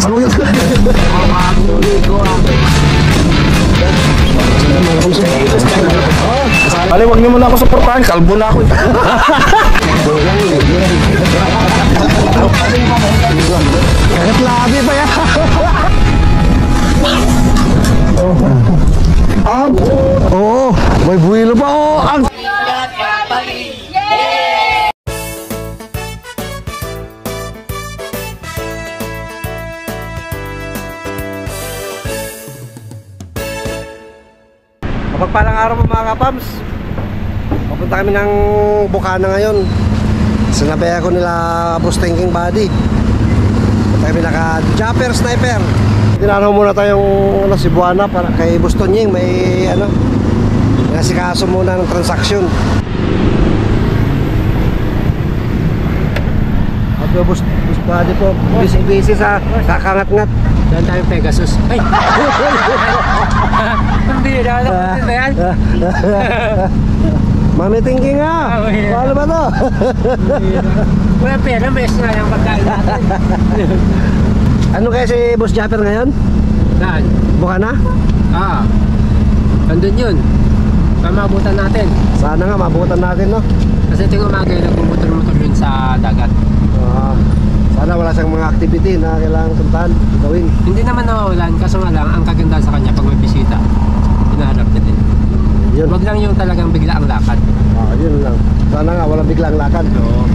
Saluyot. Ali, wag niyo muna ako suportahan. Kalbo na ako. Kahit labi pa yan. Oo, may buwilo pa. Oo, ang... Mapagpalang araw po mga kapams. Papunta kami ng Bukana ngayon. Sinabi ako nila Boss Thinking Body. Punta kami naka Japper Sniper. Tinanong muna tayong Cebuana para kay Boss Tonying. May nasikaso muna ng transaksyon. At Boss Body po, busy sa kakangat-ngat. Doon tayo Pegasus. Ay! Hindi na alam ko na yan. Mami thinking nga. Paano ba to? Wala pera, may na yung pagkain natin. Ano kaya si Boss Japper ngayon? Saan? Bukana? Andun yun. Mabutan natin. Sana nga mabutan natin, no? Kasi ito yung umaga yung nagmumotor-motor yun sa dagat. Sana wala siyang mga activity na kailangan puntahan, gawin. Hindi naman nawawalan, kaso nga lang, ang kaganda sa kanya pag may bisita, hinaharap natin. Yun. Wag lang yung talagang bigla ang lakad. Yun lang. Sana nga wala biglang lakad. Oo.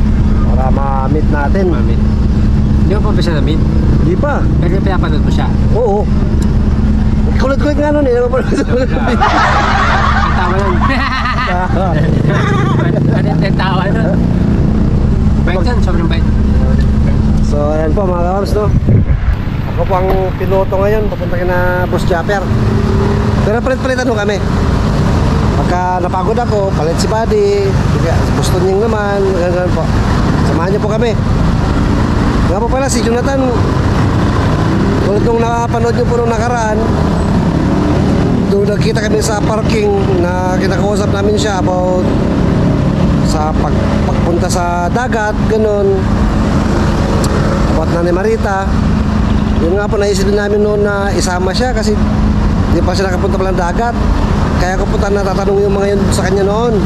Para ma-meet natin. Ma-meet. Hindi mo pa siya na-meet? Hindi pa. Pero pinapanood mo siya? Oo. Kulit-kulit nga nun eh. Ang tawa nun. Ang tawa nun. Bait yun, sobrang bait. So ayan po mga kapams, no? Ako po ang piloto ngayon. Papunta ka na Boss Japper. Pero palit-palitan mo kami. Pagka napagod ako, palit si Buddy, gusto niyang naman, ganun po. Samahan niyo po kami. Nga po pala si Jonathan, tulad nung nakapanood niyo po nung nakaraan, doon nagkita kami sa parking na kinakausap namin siya about sa pagpunta sa dagat, ganun. About na ni Marita. Yun nga po, naisip din namin noon na isama siya kasi hindi pa siya nakapunta palang dagat. Kaya ko po natatanong yung mga yun sa kanya noon.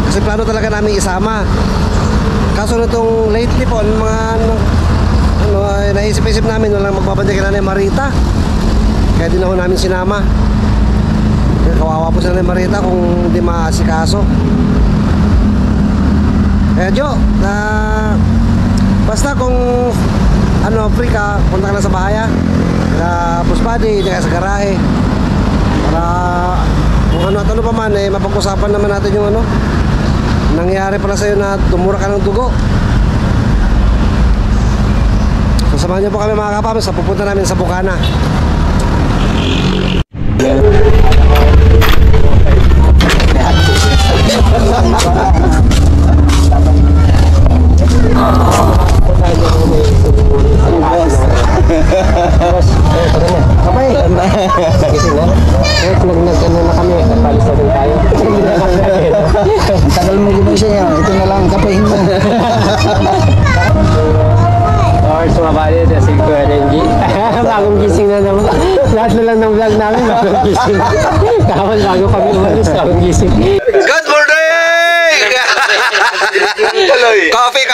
Kasi plano talaga namin isama. Kaso na itong lately po, naisip-isip namin walang magbabantay kay Nanay Marita. Kaya din ako namin sinama. Kaya kawawa po si Nanay Marita kung hindi maasikaso. Kaya Jo, basta kung free ka, punta ka na sa bahay, sa Boss Buddy, sa garahe. Para kung ano pa man, mapag-usapan naman natin yung nangyari pala sa'yo na tumura ka ng dugo. So samahan niyo po kami mga kapams sa pupunta namin sa Bukana. Gising na? Nag-ano na kami, nagpalis na rin tayo. Ang tagal mo gumising yan, ito na lang kapahin mo. Or sumabali na si Kuya Renji. Bagong gising na naman. Lahat na lang ng vlog namin, bagong gising. Kahapon bago kami umalis, bagong gising. Good morning! Coffee!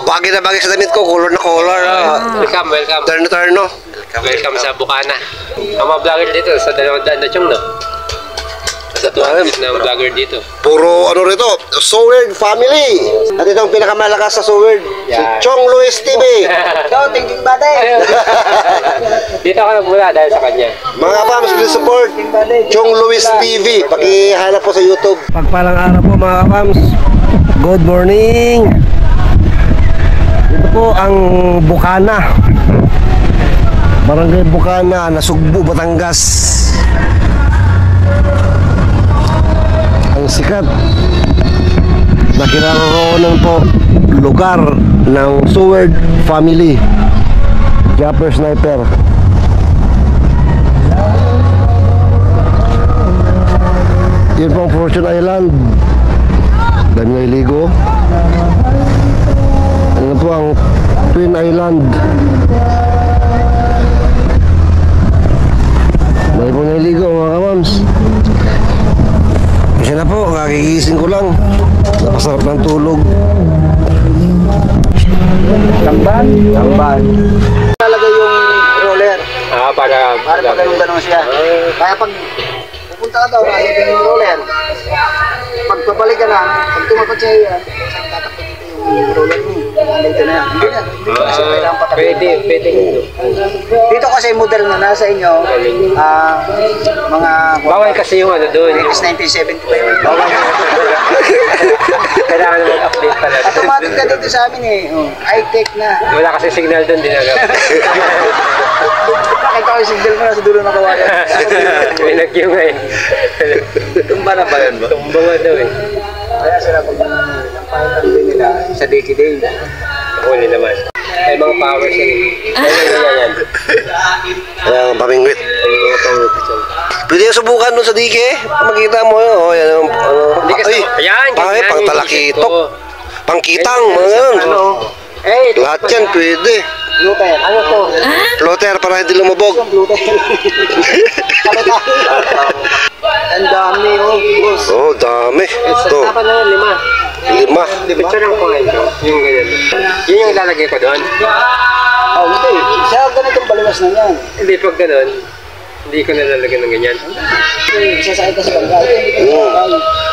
Bagay na bagay sa damit ko, color na color. Welcome. Turn no? Welcome sa Bukana. Ang mga vlogger dito, sa 200 na chong, no? Sa 200 na vlogger dito. Puro rito, Seward family. At ito ang pinakamalakas sa Seward, si Chong Luis TV. Ikaw, thinking body. Dito ako nagmula dahil sa kanya. Mga kapams, please support Chong Luis TV. Pakihanap po sa YouTube. Pagpalang araw po mga kapams. Good morning. Ito po ang Bukana. Barangay Bukana, Nasugbu, Batangas. Ang sikat na kinaroroonan po lugar ng Seward family, Japper Sniper. Yun po ang Fortune Island. Dami na iligo. Ano po ang Twin Island. May po naligo mga kamams. Kasi na po, kagigising ko lang. Napasarap ng tulog. Tamban. Talaga yung roller. Para Para pag ganun siya. Kaya pag pupunta ka daw, nasa yung roller. Pag papalik ka lang, pag tumapad siya yan, tatakbo dito yung roller mo. Dito na yan. Hindi na siya kailangan patakbo. pwede dito. Dito kasi model na nasa inyo, mga Bawal kasi yung ano doon. Latest 1975. Bawal. Kailangan mag-update pala. Automatic ka dito sa amin eh. High-tech na. Wala kasi signal doon, dinagap. Nakita ko yung signal mo na sa dulo ng kawayan. May nagyo nga eh. Tumba na ba yun ba? Tumba nga daw eh. Kaya sila pag napahitan din nila sa Diki Day. Huli naman. May mga powers yan eh. Yan. Ayan, pamingwit. Pwede yung subukan doon sa dike. Makita mo yun. Oh, yan, Hindi kasi, ayan, pang ganyan. talakitok. Oo. Pangkitang, mga ganun. Eh, Lahat yan pwede. Luther. Ano to? Floater para hindi lumubog. Luther. Ang dami boss. Oh, dami. Ito, Dapat na yun, 5. 5. Picture lang ko ngayon ko. Yung ganyan. Yun yung ilalagay ko doon. Oh, hindi. Siya ganitong baliwas na yan. Hindi pag ganun, hindi ko nalalagyan ng ganyan. Sasakit ka sa bangkay.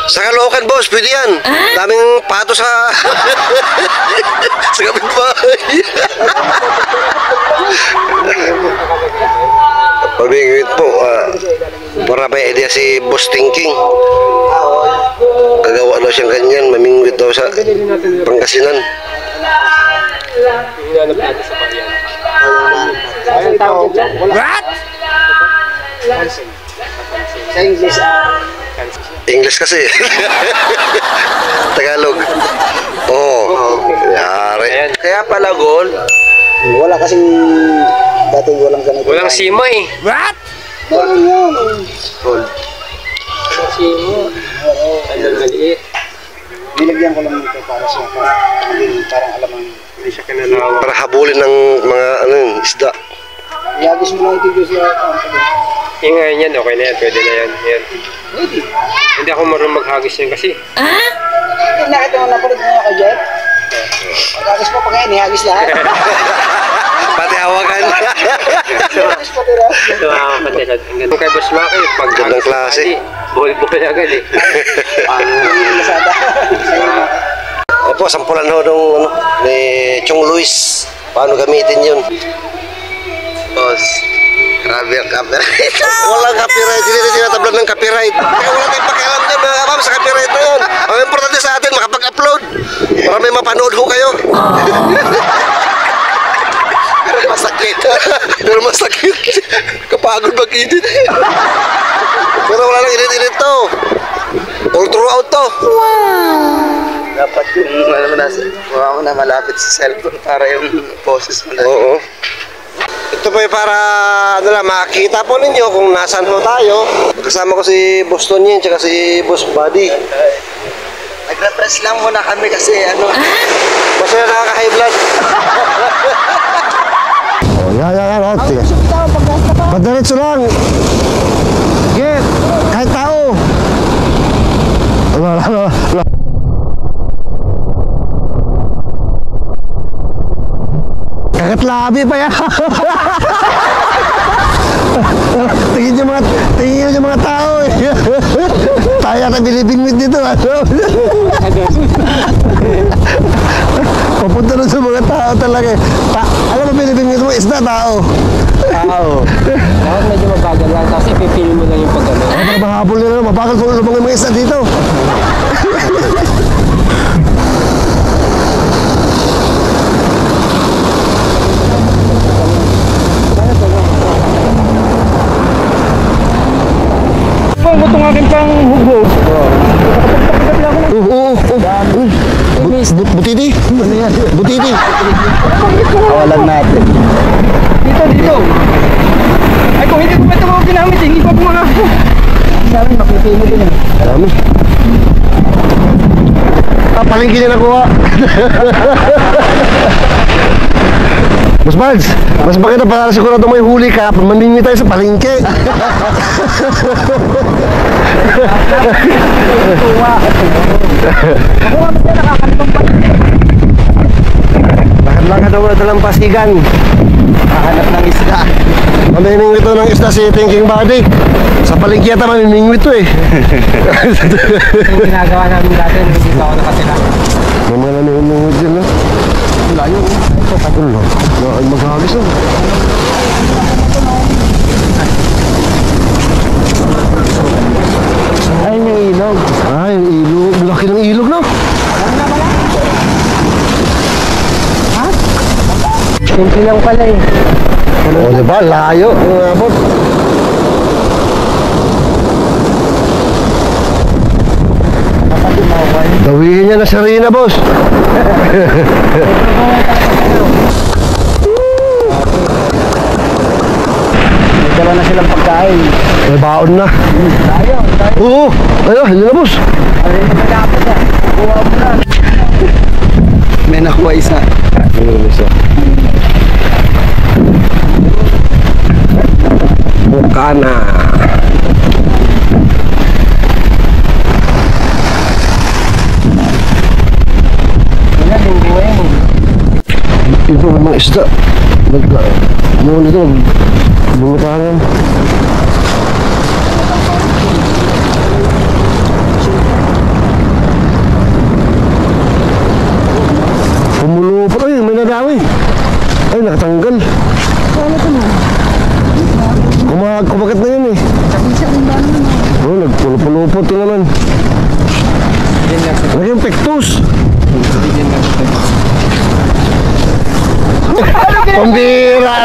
Sa Caloocan, boss, pwede yan. Daming pato sa... sa kapitbahay. Pamingwit po. Para may idea si Boss Thinking. Gagawa daw siyang ganyan. Mamingwit daw sa Pangasinan. Yung hanap natin sa pangyan. Anong tawag dyan? What? Sa English. English kasi. Tagalog. Oo. Yari. Ayan. Kaya pala gold. Wala kasing dating walang ganito. Walang sima eh. Meron yan. Gold. Walang sima. Ang maliit. Nilagyan ko lang nito para sa parang alamang. Hindi siya kanalawa. Para habulin ng mga isda. Iagis mo lang ito siya. Yung ngayon yan, okay na yan. Pwede na yan. Yan. Pwede. Hindi ako marunong maghagis yan kasi. Nakita mo napalit mo ka, Jet? Pag-agis mo pa ngayon, ihagis lahat. Pati hawakan. Ihagis pa tira. Ito mga kapatid. Ang ganda kay Boss Maki. Pag Gandang klase. Buhol-buhol agad eh. Yung masada. Opo, sampulan ho nung ni Chong Luis. Paano gamitin yun? Boss, grabe ang copyright. Walang copyright. Hindi na tinatablan ng copyright. Kaya wala tayong pakialam dyan mga kapam sa copyright na yun. Ang importante sa atin, makapag-upload. Para may mapanood ho kayo. Pero masakit. Pero masakit. Kapagod mag-edit. Pero wala nang edit-edit to. All throughout to. Dapat yung mo na malapit sa cellphone para yung boses mo. Oo. Ito po para makita po ninyo kung nasaan ho tayo. Kasama ko si Boss Tonyin at si Boss Buddy. Nagre-press lang muna kami kasi Basta na nakaka-high blood. Oh, yan. Padiretso lang. Get, kahit tao. Wala. Kagat labi pa yan. Tingin yung mga tao eh. Tayo na binibingwit dito. Papunta nun sa mga tao talaga eh. Alam mo binibingwit mo, isda tao. Dapat medyo mabagal lang. Tapos ipipil mo lang yung pag-ano. Ay, mahabol nila, mabagal kung lumang yung mga isda dito. Itong aking pang hugog. Butiti? Butiti? Kawalan natin. Dito. Ay, kung hindi ko ito mga ginamit, hindi pa bumangako. Sabi, makipili din eh. Dami. Palengke niya nakuha. Mas Bards, mas maganda para sigurado may huli ka, mamimili tayo sa palengke. Lakad-lakad ako na dalang pasigan. Hahanap ng isda. Mamimingwit ito ng isda si Thinking Buddy. Sa palengke yata mamimingwit ito eh. Yung ginagawa namin dati, hindi pa ako nakatira. May mga namimingwit dyan, no? Layo. Ito, tagal, no? Maghagis, no? Ayun yung ilog. Ay, yung ilog. Laki ng ilog, no? Simple lang pala eh. O, diba? Layo. Ang abot. Dawihin niya na si Rina, boss. May dala na silang pagkain. May baon na. Layo. Oo. Ayun, hindi na, boss. May nakuha isa. Ayun, isa. Bukana. Wala, linggo yan eh. Ito may mga isda. Ano nito? Bumutangan. Pumulupot. Ay, may nadawi. Ay, nakatanggal. Kumagat na yun eh. Oh, nagpulupot yun naman. Ano yung pektus? Pambira!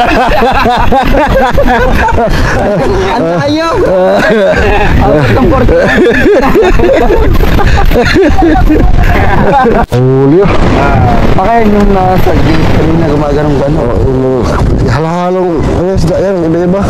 Ang layo. Huli ah. Pakain yung nasa gate kanina gumaganong gano'n. Halahalong, ano yung isda yan, iba-iba.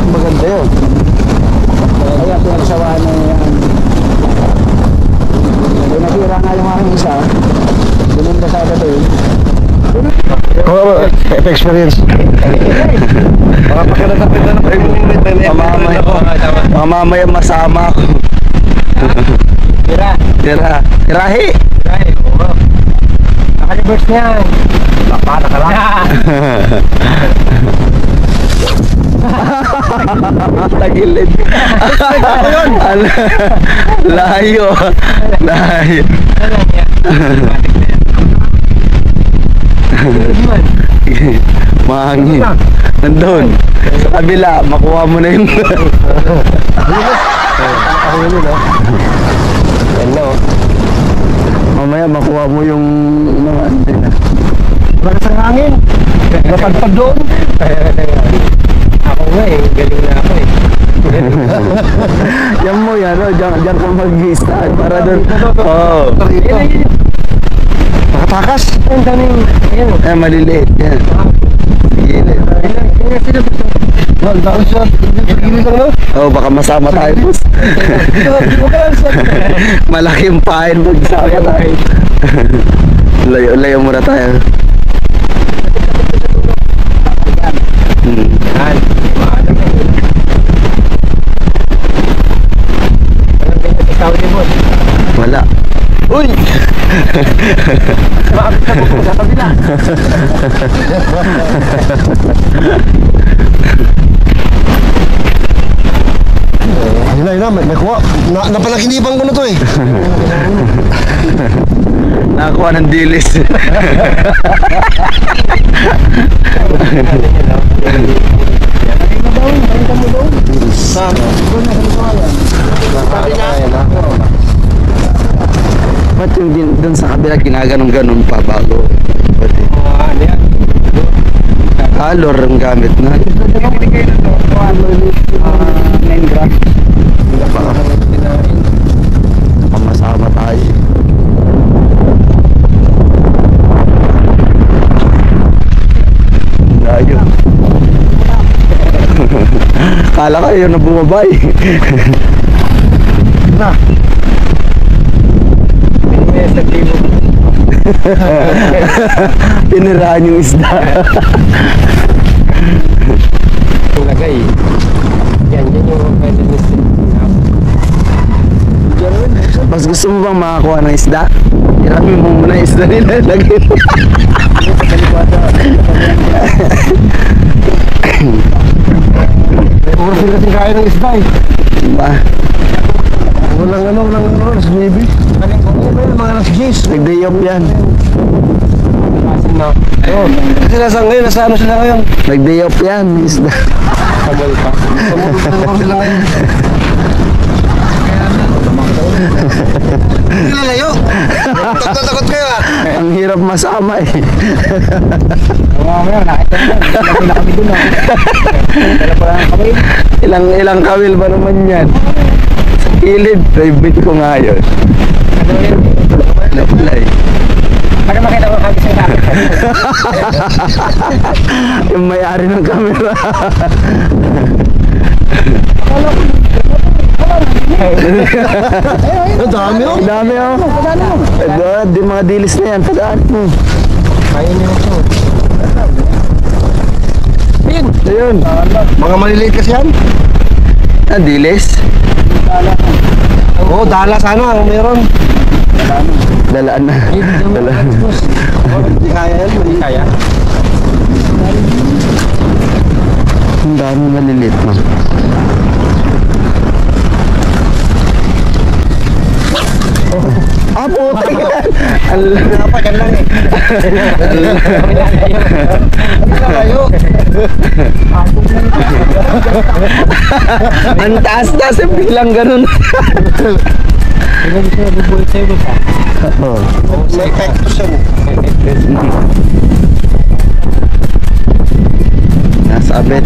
Maganda yun. Kaya pinagsawaan na yan. Kaya nasira nga yung aking isa. Binunda sa agad eh. Experience. Baka pagkalatapit na mamamaya masama ako. Tira. Tirahi. Right, oo. Naka-reverse na yan. Napata ka lang. Tagilid. Layo. Layo. Ano yan? Automatic na yan. Yun. Mahangin. Nandun. Sa kabila, makuha mo na yung... Ano? Mamaya makuha mo yung mga antena. Lakas ang hangin. Napagpag doon. Ako nga eh, galing na ako eh. Yan mo yan, no? Diyan ka mag-i-stand para doon. Oo. Nakatakas. Ang daming, ayun. Eh, maliliit. Yan. Gilid. Ayun sila gusto. Dahil siya, gilid lang, no? Oh, baka masama tayo, boss. Malaking pain magsama tayo. Layo muna tayo. Yan. Walang ganyan sa Saudi mo. Wala. Uy! Bakit ka po sa kabila? Ayun na, may kuha. Napalakinipan ko na to eh. Nakakuha ng dilis. Ba't yung dun sa kabila ginaganong-ganon pa bago? Pati. Ano yan? Alor ang gamit na. Binigay na to. Main grass. Baka masama tayo. Layo. Kala ko yun na bumabay. Na. Sa tibo. Pinirahan yung isda. Lagay. Yan yung pwede nito. Mas gusto mo bang makakuha ng isda? Hiramin mo muna yung isda nila. Lagay. Oras din kasing kain ng isda eh. Diba? Walang alas 9. Mga alas 10. Nag-day off yan. Kasin na. Oo. Kasi nasa ngayon, nasa ano sila ngayon? Nag-day off yan, isda. Kamol pa. Sumulong sila ngayon. Lalayo. Takot kayo ah. Ang hirap masama eh. Mamaya, nakita mo. Lagi na kami dun. Dala pa lang kami. Ilang kawil ba naman yan? Sa kilid, private ko nga yun. Ano yun? Nakulay. Para makita mo kagis yung kapit. Yung may-ari ng camera. Ang dami oh. Ang dami oh. Di mga dilis na yan. Padaan mo. Kaya niyo ito. Ayun. Mga maliliit kasi yan. Ah, dilis? Oo, dala sana. Meron. Dalaan na. Dalaan na. Hindi kaya yan. Hindi kaya. Ang dami malilit mo. Ah, puti yan! Dapat yan lang eh. Lalayo. Ang taas-taas yung bilang ganun. Hindi gusto na bubuhay sa'yo ba? Oo. May cactus yan eh. Nasa abet.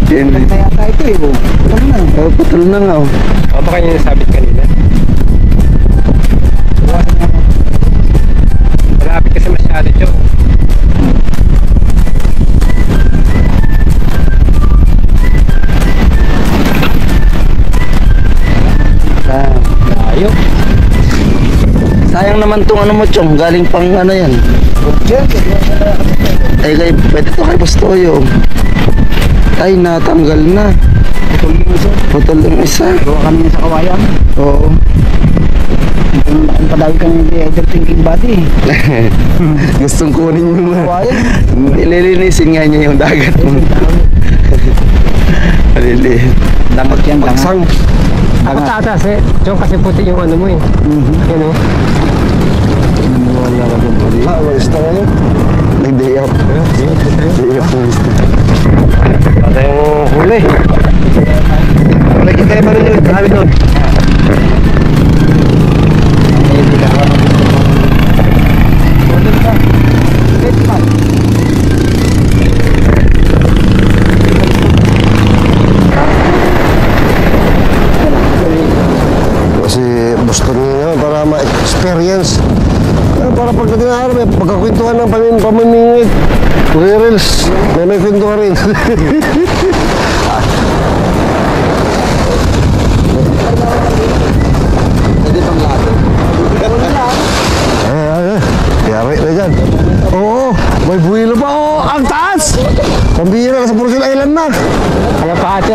Yun. Kaya tayo ito eh. Oh, putol na nga oh. O baka yun yung sabit kanina. Malapit kasi masyado ito. Ah, Layo. sayang naman tong ano mo, Chong. Galing pang ano yan. Ay, kay, pwede to kay Bustoyo. Ay, natanggal na. Putol yung isa. Gawa kami sa kawayan. Oo. Ang padawi kami hindi either thinking body. Gustong kunin yung Kawayan. Ililinisin nga niya yung dagat mo. Maliliit. Dangot yan, dangot. Pagsang. Ako tatas eh. Diyon kasi puti yung ano mo eh. Yan o. Ah, walis na ngayon. Nag-day off. Day off ng isda. Wala yung huli. Wala kita yung panin yun. Marami doon. Kasi gusto niya para ma-experience. Para pagdating na araw, may pagkakwentuhan ng pamimingit. Reels, may kwentuhan rin. Pwede pang lahat. Yari na dyan. Oo, may buwilo pa. Oo, ang taas! Pambira, nasa Purcell Island na. Kaya pa ate.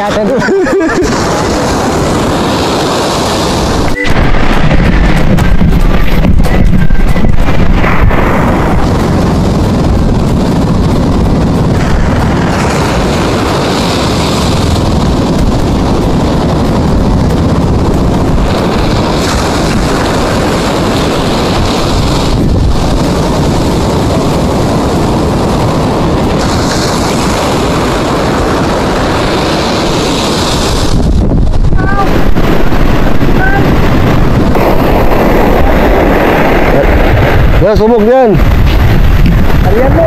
Yan, sumog yan. Ariyan mo.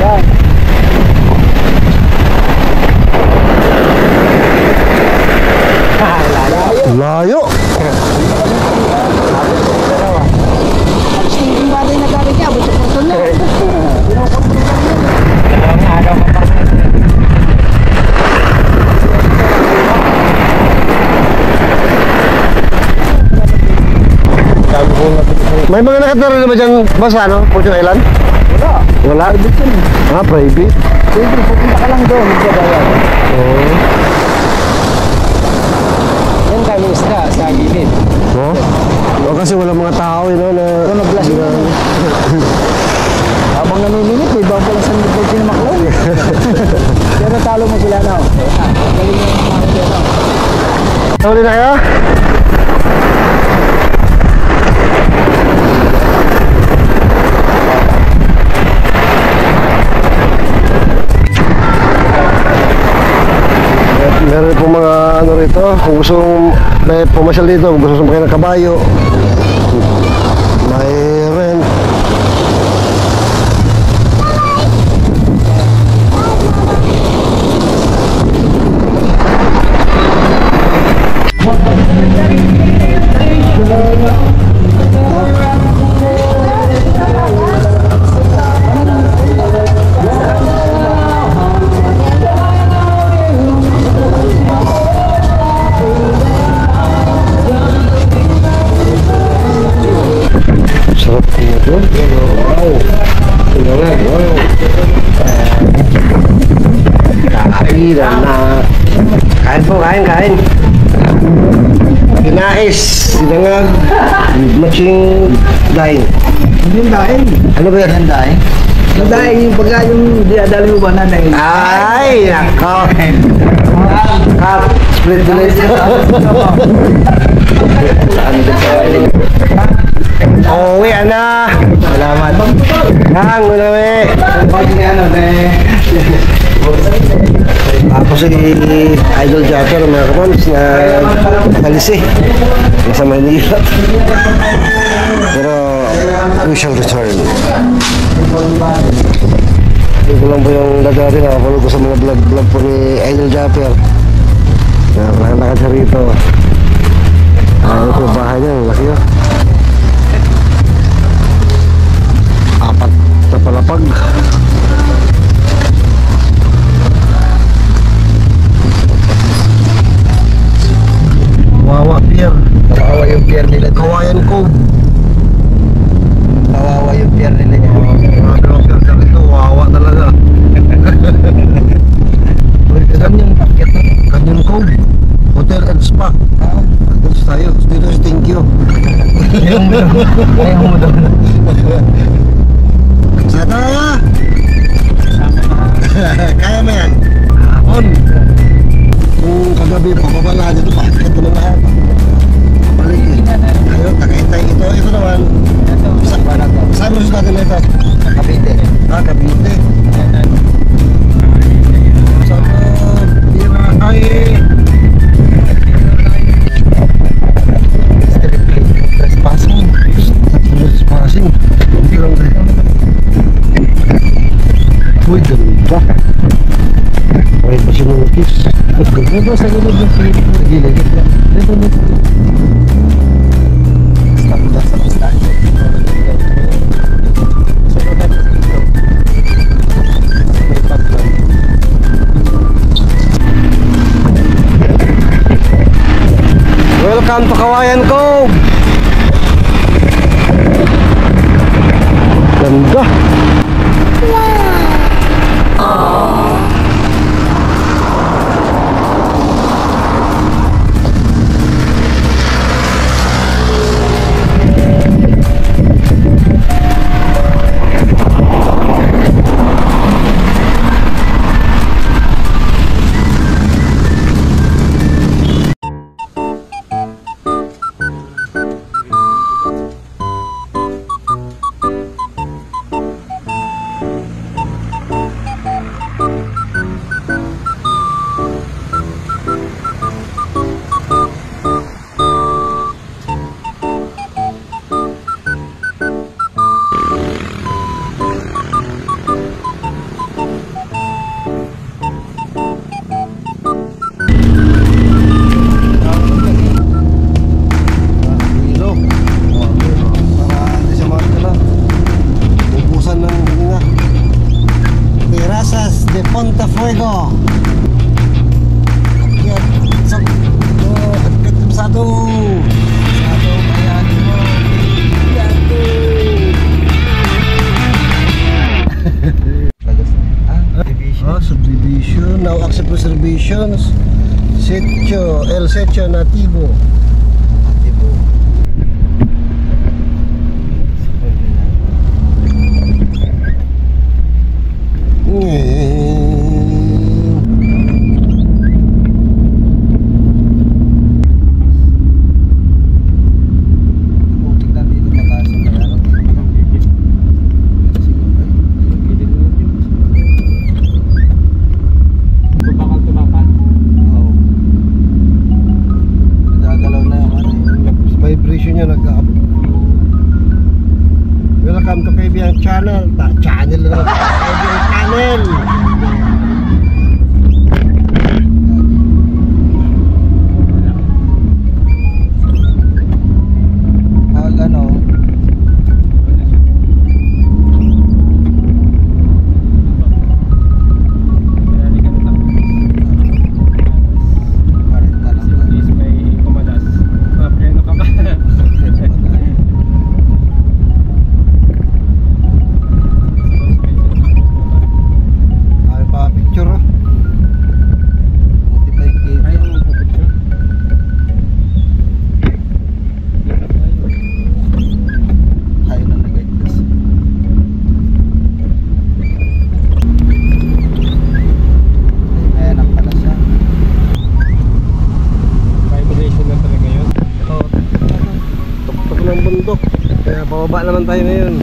Yan. Layo. Thinking body na gamit niya. Buto-buto na. May mga nakatira naman dyan, boss, ano? Fortune Island? Wala. Private yun. Ah, private. Pwede, pupunta ka lang doon. Magbabayad. Oo. Yan kami isda sa gilid. Oh? O kasi wala mga tao, yun, na... Kung nag-blast na. Habang namimingit, may bago lang sa nipol sinamaklaw. Pero talo mo sila na. Galing mo yung mga kaya. Huli na kayo? Meron po mga ano rito, kung gusto may pumasyal dito, kung gusto sumakay ng kabayo, may rent. Sarap niya doon. Wow. Tingnan, wow. Kapiran na. Kain po, kain. Pinais, sinangag, matching daing. Hindi yung daing. Ano ba yan? Yung daing? Yung daing, yung pagka yung diadali mo ba na daing? Ay, nako. Cup, split delay. Uwi, ana. Salamat. Hang, unawi. Pag ano, Ako si Idol Japper, mga kamams, na talisi. Nasa Manila. Pero, we shall return. Ito ko lang po yung dati nakapulog ko sa mga vlog po ni Idol Japper. Nakalakad siya rito. Ito yung bahay niya, laki yun. 4 na palapag. Kawawa Pier. kawawa yung pier nila. Kawayan Cove. Kawawa yung pier nila. Kawawa talaga. Saan yung paket na? Canyon Cove. Hotel and Spa. Dito tayo. Dito si Thank you. Ayaw mo doon. Sana! Kaya mo yan. On. Kung kagabi papabala dito, bakit mo lahat? Balik eh. Ayun, takitay ito. Ito naman. Saan mo natin na ito? Kapite. Ah, Cavite. Sa Birahay. Trespassing. Trespassing. Hindi lang tayo. Uy, ganda. May pa siya notice. Dito sa gilid yung pier. Sa gilid. Dito dito. Stop doon sa pistache. Welcome to Kawayan Cove. Ganda. Fuego. Sado. Sado bayani mo. Sado. Subdivision. Now accept reservations. El Setio Nativo. Vibration niya nag-up. Welcome to Kaibiang Channel. Channel na. Kaibiang Channel. Bundok. Kaya pababa naman tayo ngayon.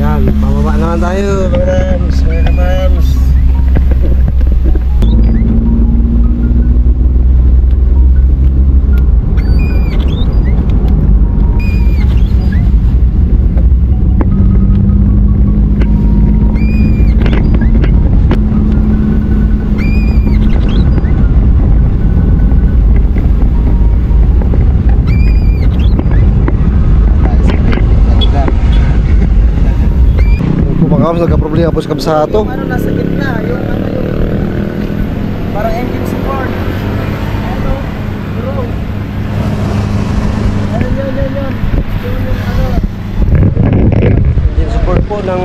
Ayan, pababa naman tayo. Mga kapams. Kapams, nagka-problema po sa Kabsato. Yung ano nasa gitna, yung ano yung parang engine support. Ano? Bro. Yan. Yung ano. Engine support po ng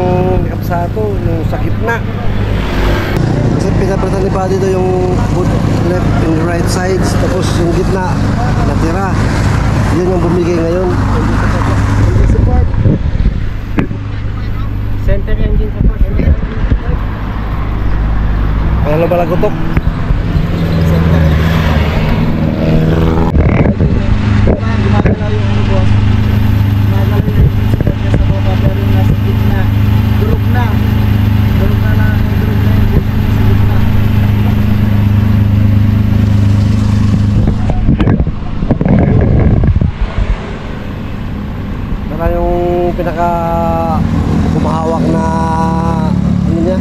Kabsato, yung sa gitna. Kasi pinapratan ni pa dito yung left and right sides, tapos yung gitna natira. Yun yung bumigay ngayon. Engine support. Center engine support. Kaya na pala gutok. Gumagalaw yung ano boss. Gumagalaw yung engine support niya sa baba pero yung nasa gitna. Durog na yung engine sa gitna. Kaya yung pinaka kumahawak na ano niya,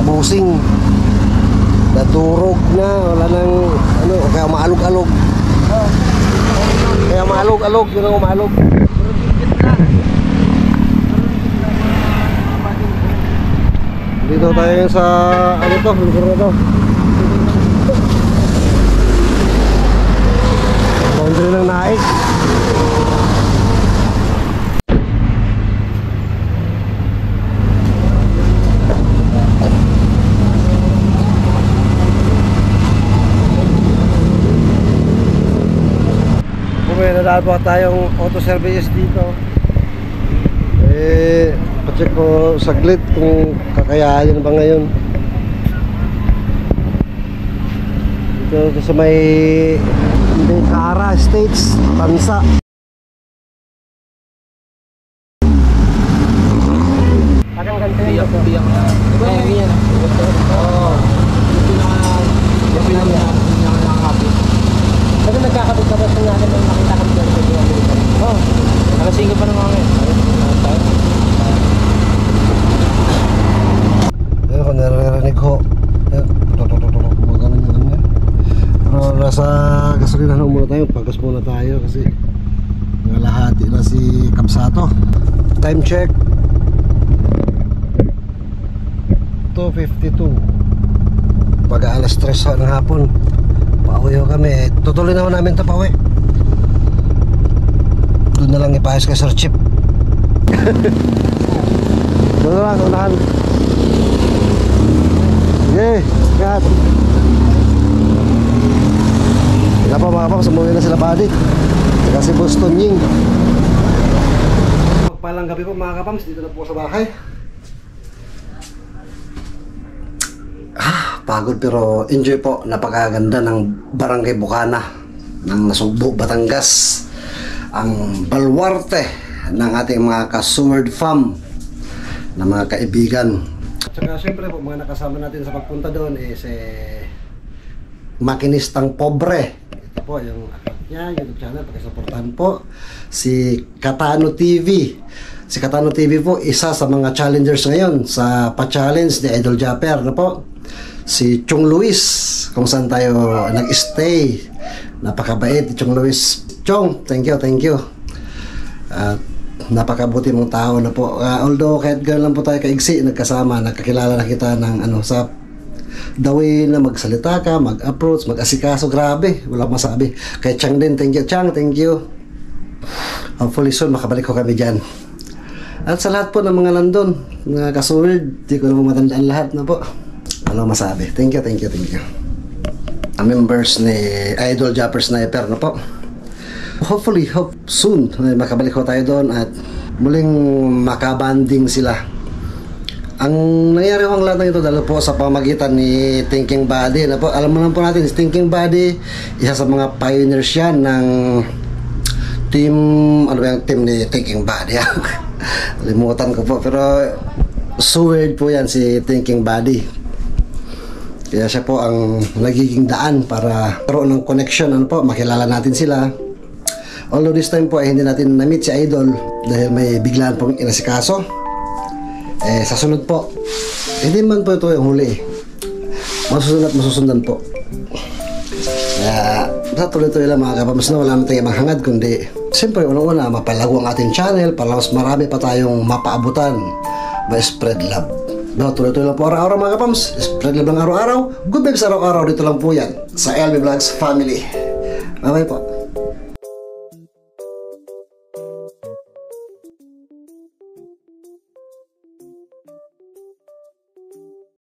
busing naturog na, wala nang ano, kaya maalog-alog, yun ang umalog. Dito tayo sa ano to, lugar na to, boundary ng Naik. May nadadwa tayong auto services dito. Pa-check ko saglit kung kakayanin ba ngayon. Dito sa may Cara Estates, Tansa. Parang ganito yung biyak na. Diba yan? Oo. Yung pinaka-nakakapit. Kasi nagkakabit ka ba sa natin may makita kami dyan sa mga militar? Oo. Nakasinggo pa naman kami. Ayun, kung naririnig ko. Ayun, tututututuk. Magano nyo ganyan. Pero nasa gasolinahan muna tayo. Pagas muna tayo kasi nalahati na si Kabsato. Time check 2:52. Pag alas 3 ng hapon. Pauwi ho kami. Tutuloy na ho namin ito pauwi. Doon na lang ipayos kay Sir Chip. Doon na lang, unahan. Sige, kat. Kaya pa mga paps, umuwi na sila Buddy. Saka si Boston Ying. Magpalang gabi po mga kapams, dito na po sa bahay. Pagod pero enjoy po. Napakaganda ng Barangay Bukana ng Nasugbo, Batangas. Ang balwarte ng ating mga ka-Sword Fam na mga kaibigan. At saka syempre po mga nakasama natin sa pagpunta doon is makinistang pobre. Ito po yung account niya, YouTube channel, pakisuportahan po. Si Katano TV. Si Katano TV po isa sa mga challengers ngayon sa pa-challenge ni Idol Japper na po. Si Chong Luis, kung saan tayo nag-stay. Napakabait ni Chong Luis. Chong, thank you. At napakabuti mong tao na po. Although kahit gano'n lang po tayo kaigsi, nagkasama, nagkakilala na kita ng sa the way na magsalita ka, mag-approach, mag-asikaso, grabe, wala masabi. Kay Chang din, thank you. Chang, thank you. Hopefully soon makabalik ko kami dyan. At sa lahat po ng mga nandun, mga ka-Sword, di ko na po matandaan lahat na po. Ano masabi? Thank you. Ang members ni Idol Japper Sniper na po. Hopefully, soon makabalik ko tayo doon at muling makabanding sila. Ang nangyari ko ang lahat ng ito dahil po sa pamagitan ni Thinking Buddy na po. Alam mo lang po natin, si Thinking Buddy, isa sa mga pioneers yan ng team, ano ba yung team ni Thinking Buddy? Limutan ko po, pero Sword po yan si Thinking Buddy. Kaya siya po ang nagiging daan para karoon ng connection, ano po, makilala natin sila. Although this time po ay hindi natin na-meet si Idol dahil may biglaan pong inasikaso. Sa sunod po, hindi man po ito yung huli. Masusunod at masusundan po. Kaya sa tuloy-tuloy lang mga kapams na wala naman tayong manghangad kundi siyempre unang-una mapalago ang ating channel para mas marami pa tayong mapaabutan. Ma-spread love. No, tuloy-tuloy lang po araw-araw mga kapams. Spread love lang araw-araw. Good vibes araw-araw. Dito lang po yan sa LB Vlogs Family. Bye-bye po.